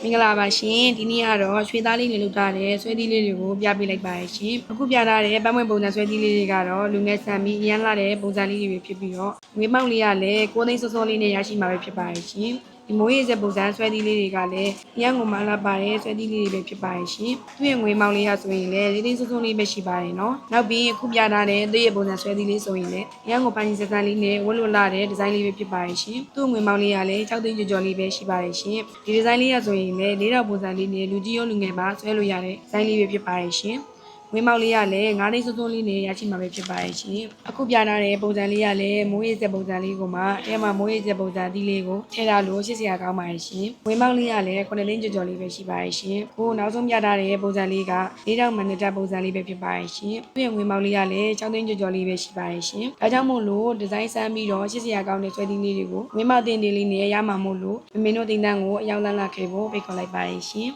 မင်္ဂလာပါရှင်ဒီနေ့ကတော့ရွှေသားလေးတွေလုပ်ထားတဲ့ဆွဲသီးလေးတွေကိုပြပေးလိုက်ပါရရှင်အခုပြထားတဲ့ပန်းမွေပုံစံဆွဲသီးလေးတွေကတော့လူငယ်ဆန်ပြီးရမ်းလာတဲ့ပုံစံလေးတွေဖြစ်ပြီးတော့ငွေပေါက်လေးကလည်း6သိန်းစောစောလေးနဲ့ရရှိမှာပဲဖြစ်ပါရရှင်ဒီမိုးရေစက်ပုံစံဆွဲသီးလေးတွေကလည်းရန်ကုန်မှာလာပါတဲ့ဆွဲသီးလေးတွေပဲဖြစ်ပါရရှင်သူ့ရဲ့ငွေမောင်လေးကဆိုရင်လည်း4သိန်းစောစောလေးပဲရှိပါတယ်နော်နောက်ပြီးအခုပြထားတဲ့သူ့ရဲ့ပုံစံဆွဲသီးလေးဆိုရင်လည်းရန်ကုန်ပိုင်းစက်စံလေးနဲ့ဝတ်လွတ်လာတဲ့ဒီဇိုင်းလေးပဲဖြစ်ပါရရှင်သူ့ငွေမောင်လေးကလည်း6သိန်းကျော်လေးပဲရှိပါရရှင်ဒီဒီဇိုင်းလေးကဆိုရင်လည်း4000ပုံစံလေးနဲ့လူကြီးရောလူငယ်ပါဆွဲလို့ရတဲ့ဒီဇိုင်းလေးပဲဖြစ်ပါရရှင်ဝင်းမောက်လေးကလည်း9သိန်းစိုးစိုးလေးနဲ့ရရှိမှာပဲဖြစ်ပါရဲ့ရှင်အခုပြထားတဲ့ပုံစံလေးကလည်းမိုးရေစက်ပုံစံလေးကိုမှအဲမှာမိုးရေစက်ပုံစံဒီလေးကိုထည့်ထားလို့ရှင်းစရာကောင်းပါရဲ့ရှင်ဝင်းမောက်လေးကလည်း9သိန်းကျော်လေးပဲရှိပါရဲ့ရှင်ကိုနောက်ဆုံးပြထားတဲ့ပုံစံလေးက4000မနစ်တာပုံစံလေးပဲဖြစ်ပါရဲ့ရှင်သူ့ရဲ့ဝင်းမောက်လေးကလည်း6သိန်းကျော်လေးပဲရှိပါရဲ့ရှင်ဒါကြောင့်မို့လို့ဒီဇိုင်းဆန်းပြီးတော့ရှင်းစရာကောင်းတဲ့ဆွဲသီးလေးတွေကိုဝင်းမောက်တင်လေးနဲ့ရမှာမို့လို့မင်းတို့တင်တန်းကိုအရောက်လန်းလာခဲ့ဖို့ဖိတ်ခေါ်လိုက်ပါရဲ့ရှင်